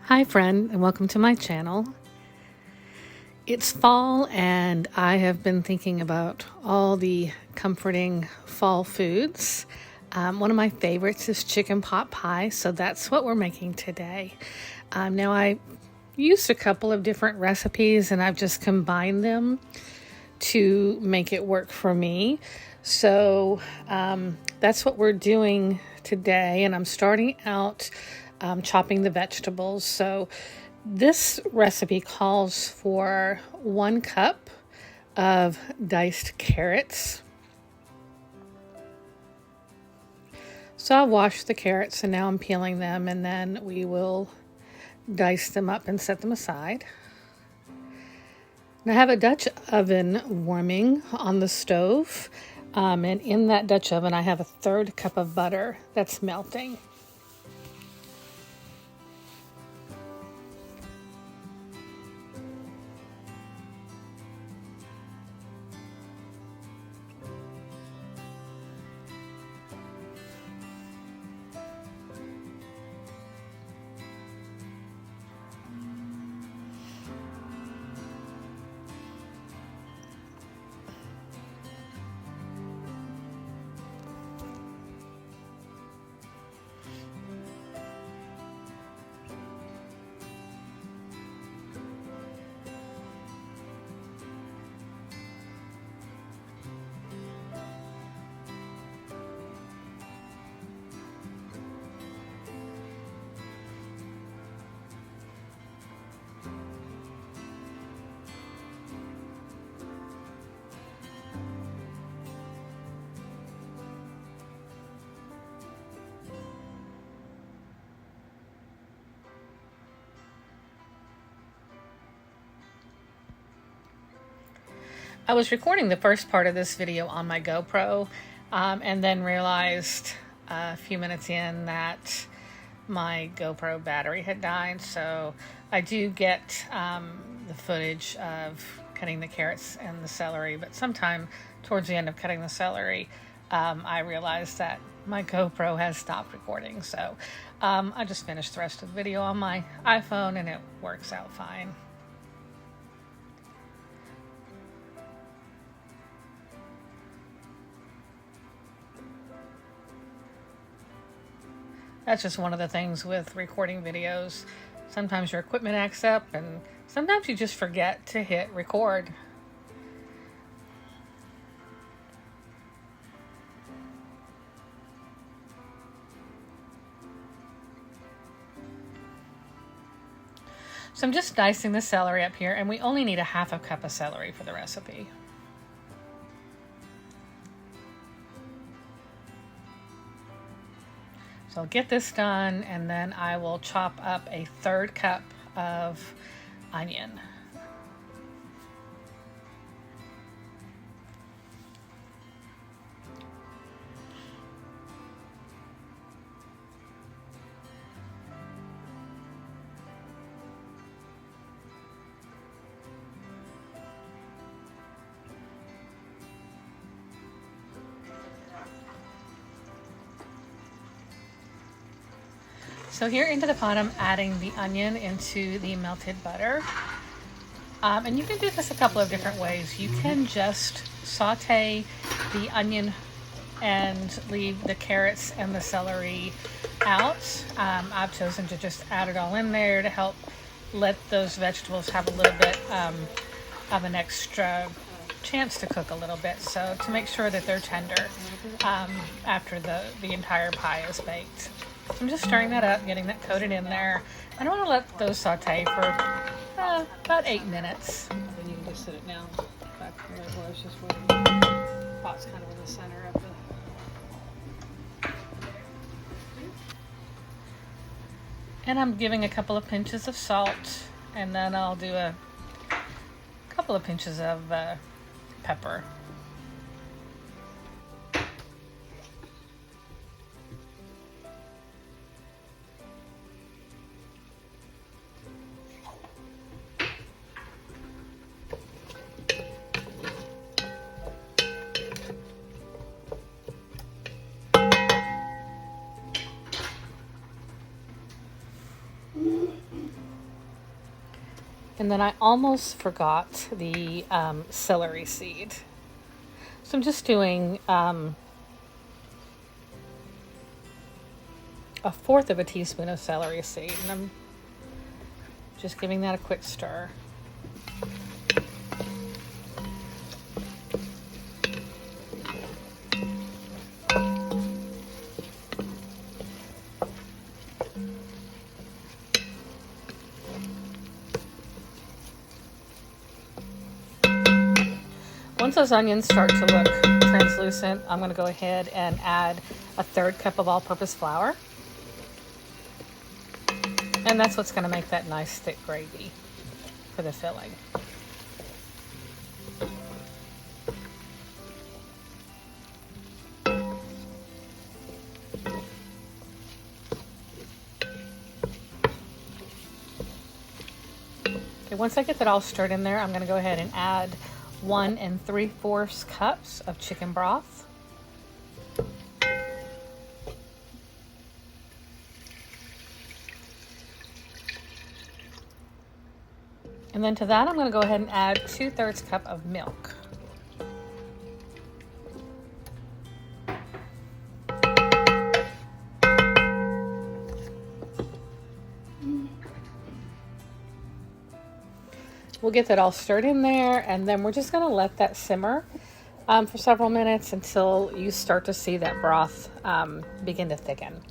Hi friend, and welcome to my channel. It's fall and I have been thinking about all the comforting fall foods. One of my favorites is chicken pot pie, so that's what we're making today. Now I used a couple of different recipes and I've just combined them to make it work for me. So that's what we're doing today, and I'm starting out chopping the vegetables. So this recipe calls for 1 cup of diced carrots. So I've washed the carrots and now I'm peeling them, and then we will dice them up and set them aside. And I have a Dutch oven warming on the stove, and in that Dutch oven I have a 1/3 cup of butter that's melting. I was recording the first part of this video on my GoPro and then realized a few minutes in that my GoPro battery had died. So I do get the footage of cutting the carrots and the celery, but sometime towards the end of cutting the celery, I realized that my GoPro has stopped recording. So I just finished the rest of the video on my iPhone and it works out fine. That's just one of the things with recording videos. Sometimes your equipment acts up and sometimes you just forget to hit record. So I'm just dicing the celery up here, and we only need a 1/2 cup of celery for the recipe. So I'll get this done, and then I will chop up a 1/3 cup of onion. So here into the pot, I'm adding the onion into the melted butter. And you can do this a couple of different ways. You can just saute the onion and leave the carrots and the celery out. I've chosen to just add it all in there to help let those vegetables have a little bit of an extra chance to cook a little bit, so to make sure that they're tender after the entire pie is baked. So I'm just stirring that up, getting that coated in there. I don't want to let those saute for about 8 minutes. Then you can just sit it down back where it was, just where the pot's kind of in the center of the... And I'm giving a couple of pinches of salt, and then I'll do a couple of pinches of pepper. And then I almost forgot the celery seed. So I'm just doing a fourth of a teaspoon of celery seed, and I'm just giving that a quick stir. Once those onions start to look translucent, I'm going to go ahead and add a third cup of all-purpose flour. And that's what's going to make that nice thick gravy for the filling. Okay, once I get that all stirred in there, I'm going to go ahead and add 1 3/4 cups of chicken broth. And then to that, I'm going to go ahead and add 2/3 cup of milk. We'll get that all stirred in there, and then we're just going to let that simmer for several minutes until you start to see that broth begin to thicken.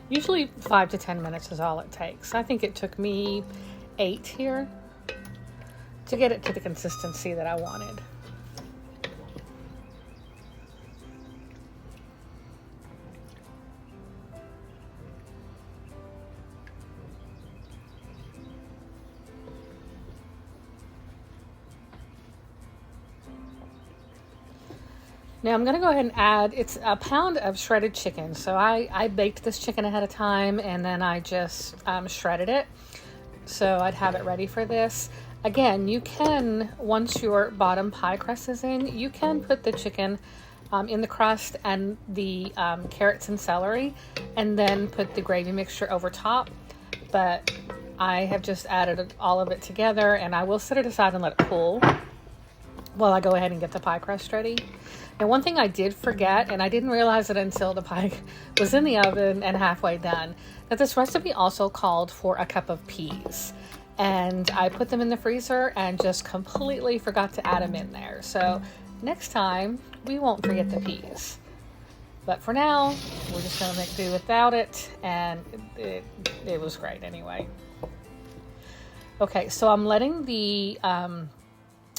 Usually 5 to 10 minutes is all it takes. I think it took me 8 here to get it to the consistency that I wanted. Now I'm going to go ahead and add, it's a pound of shredded chicken. So I baked this chicken ahead of time, and then I just shredded it. So I'd have it ready for this. Again, you can, once your bottom pie crust is in, you can put the chicken in the crust and the carrots and celery, and then put the gravy mixture over top. But I have just added all of it together, and I will set it aside and let it cool while I go ahead and get the pie crust ready. And one thing I did forget, and I didn't realize it until the pie was in the oven and halfway done, that this recipe also called for a cup of peas. And I put them in the freezer and just completely forgot to add them in there. So next time, we won't forget the peas. But for now, we're just going to make do without it, and it was great anyway. Okay, so I'm letting the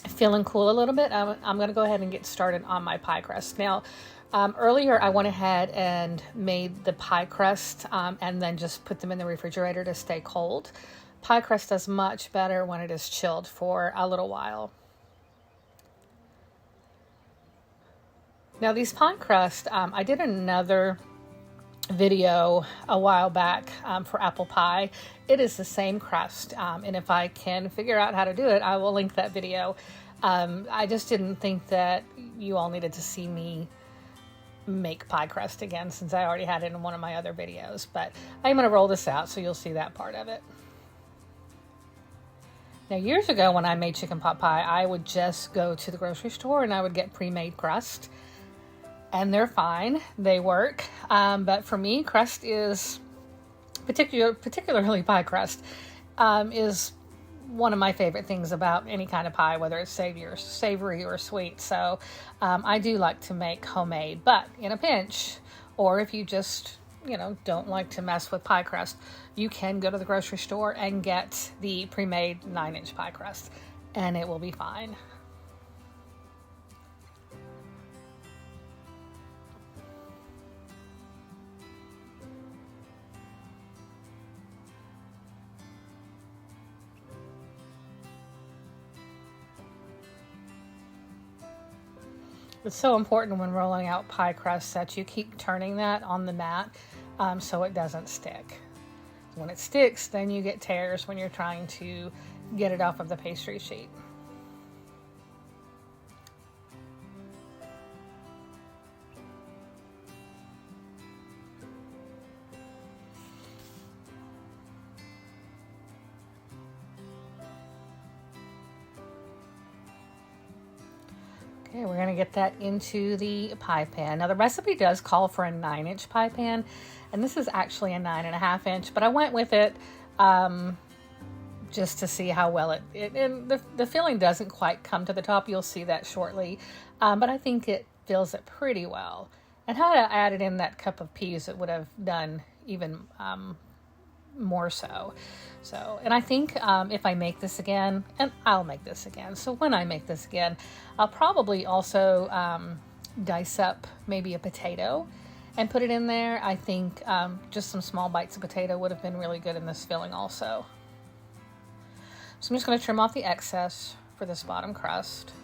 filling cool a little bit. I'm going to go ahead and get started on my pie crust. Now, earlier I went ahead and made the pie crust and then just put them in the refrigerator to stay cold. Pie crust does much better when it is chilled for a little while. Now these pie crust, I did another video a while back for apple pie. It is the same crust, and if I can figure out how to do it, I will link that video. I just didn't think that you all needed to see me make pie crust again, since I already had it in one of my other videos, but I'm going to roll this out so you'll see that part of it. Now, years ago when I made chicken pot pie, I would just go to the grocery store and I would get pre-made crust. And they're fine, they work, but for me, crust is, particularly pie crust, is one of my favorite things about any kind of pie, whether it's savory or sweet. So I do like to make homemade, but in a pinch, or if you just, don't like to mess with pie crust, you can go to the grocery store and get the pre-made 9-inch pie crust, and it will be fine. It's so important when rolling out pie crust that you keep turning that on the mat so it doesn't stick. When it sticks, then you get tears when you're trying to get it off of the pastry sheet. Okay, we're gonna get that into the pie pan. Now the recipe does call for a 9-inch pie pan, and this is actually a 9.5-inch, but I went with it just to see how well and the filling doesn't quite come to the top. You'll see that shortly, but I think it fills it pretty well. And had I added in that cup of peas, it would have done even more so. And I think if I make this again, and I'll make this again, so when I make this again, I'll probably also dice up maybe a potato and put it in there. I think just some small bites of potato would have been really good in this filling also. So I'm just going to trim off the excess for this bottom crust.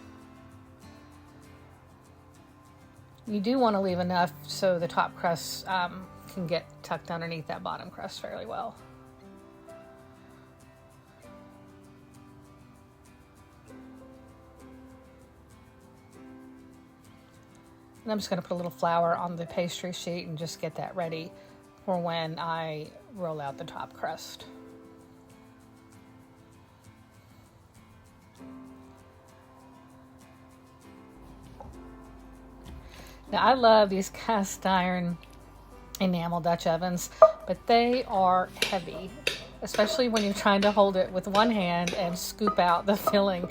You do want to leave enough so the top crust can get tucked underneath that bottom crust fairly well. And I'm just going to put a little flour on the pastry sheet and just get that ready for when I roll out the top crust. Now I love these cast iron enamel Dutch ovens, but they are heavy, especially when you're trying to hold it with one hand and scoop out the filling,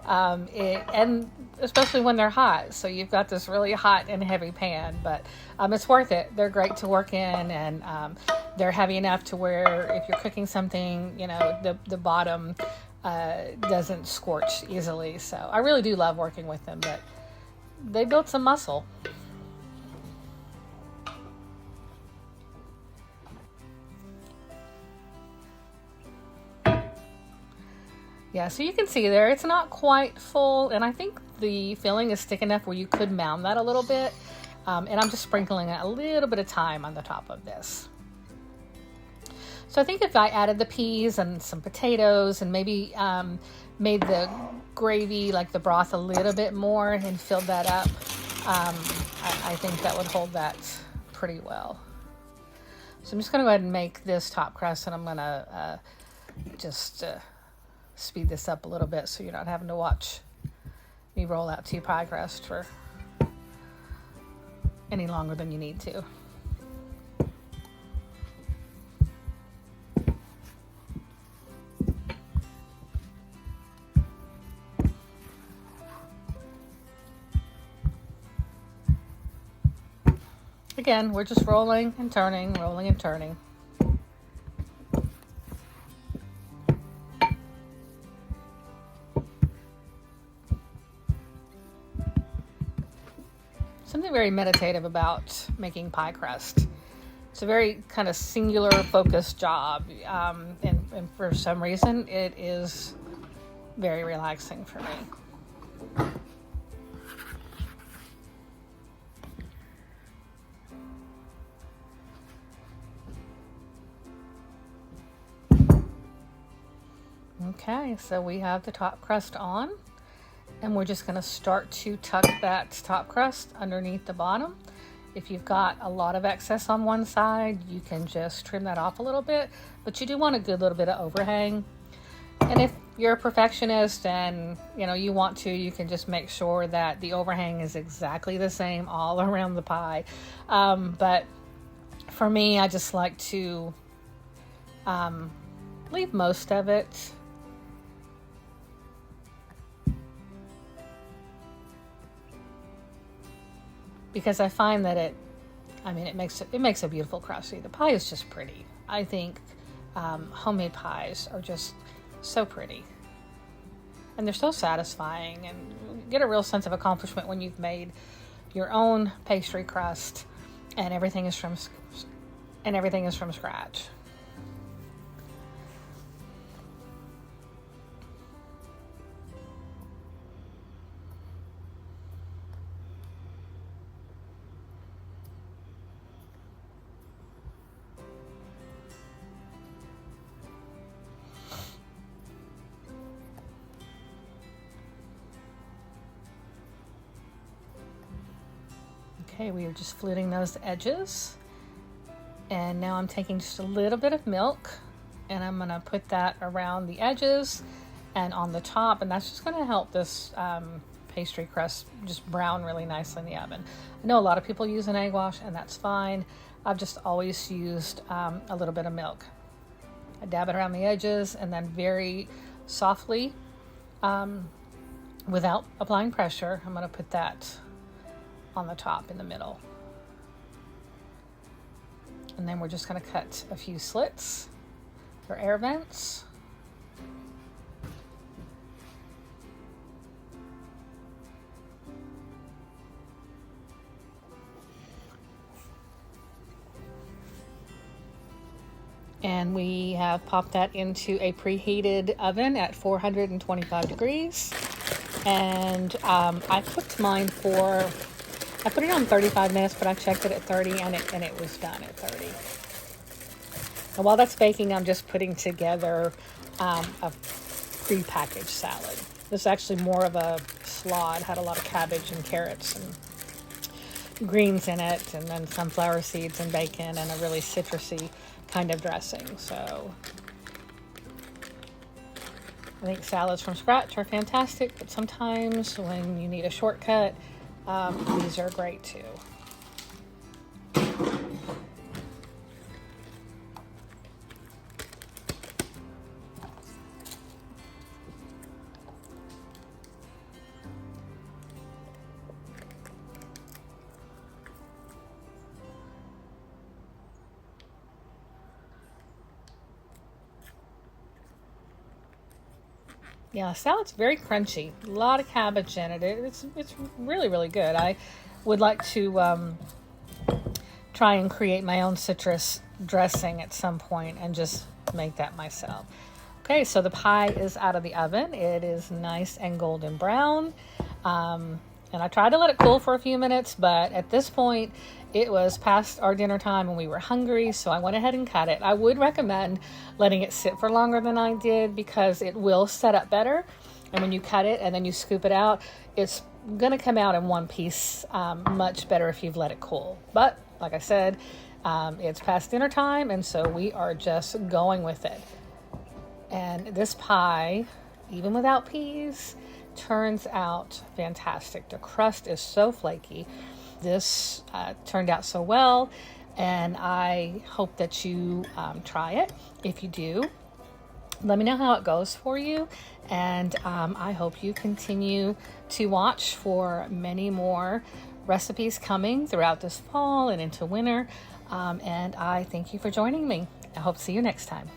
and especially when they're hot. So you've got this really hot and heavy pan, but it's worth it. They're great to work in, and they're heavy enough to where if you're cooking something, you know, the bottom doesn't scorch easily. So I really do love working with them, but they built some muscle. Yeah, so you can see there, it's not quite full, and I think the filling is thick enough where you could mound that a little bit. And I'm just sprinkling a little bit of thyme on the top of this. So I think if I added the peas and some potatoes and maybe made the gravy, like the broth, a little bit more and filled that up, I think that would hold that pretty well. So I'm just going to go ahead and make this top crust, and I'm going to just speed this up a little bit so you're not having to watch me roll out 2 pie crust for any longer than you need to. Again, we're just rolling and turning, rolling and turning. Something very meditative about making pie crust. It's a very kind of singular focused job, and for some reason it is very relaxing for me. Okay, so we have the top crust on, and we're just going to start to tuck that top crust underneath the bottom. If you've got a lot of excess on one side, you can just trim that off a little bit, but you do want a good little bit of overhang. And if you're a perfectionist and you want to, you can just make sure that the overhang is exactly the same all around the pie. But for me, I just like to leave most of it. Because I find that it makes a beautiful crust. The pie is just pretty. I think homemade pies are just so pretty, and they're so satisfying, and you get a real sense of accomplishment when you've made your own pastry crust, and everything is from scratch. Okay, we are just fluting those edges. And now I'm taking just a little bit of milk, and I'm going to put that around the edges and on the top, and that's just going to help this pastry crust just brown really nicely in the oven. I know a lot of people use an egg wash, and that's fine. I've just always used a little bit of milk. I dab it around the edges, and then very softly, without applying pressure, I'm going to put that on the top in the middle. And then we're just going to cut a few slits for air vents. And we have popped that into a preheated oven at 425 degrees. And I cooked mine I put it on 35 minutes, but I checked it at 30 and it was done at 30. And while that's baking, I'm just putting together a pre-packaged salad. This is actually more of a slaw. It had a lot of cabbage and carrots and greens in it, and then sunflower seeds and bacon and a really citrusy kind of dressing. So I think salads from scratch are fantastic, but sometimes when you need a shortcut, these are great too. Yeah, salad's very crunchy. A lot of cabbage in it. It's really, really good. I would like to try and create my own citrus dressing at some point and just make that myself. Okay, so the pie is out of the oven. It is nice and golden brown. And I tried to let it cool for a few minutes, but at this point, it was past our dinner time and we were hungry, so I went ahead and cut it. I would recommend letting it sit for longer than I did because it will set up better. And when you cut it and then you scoop it out, it's going to come out in one piece much better if you've let it cool. But like I said, it's past dinner time, and so we are just going with it. And this pie, even without peas, turns out fantastic. The crust is so flaky. This turned out so well, and I hope that you try it. If you do, let me know how it goes for you, and I hope you continue to watch for many more recipes coming throughout this fall and into winter, and I thank you for joining me. I hope to see you next time.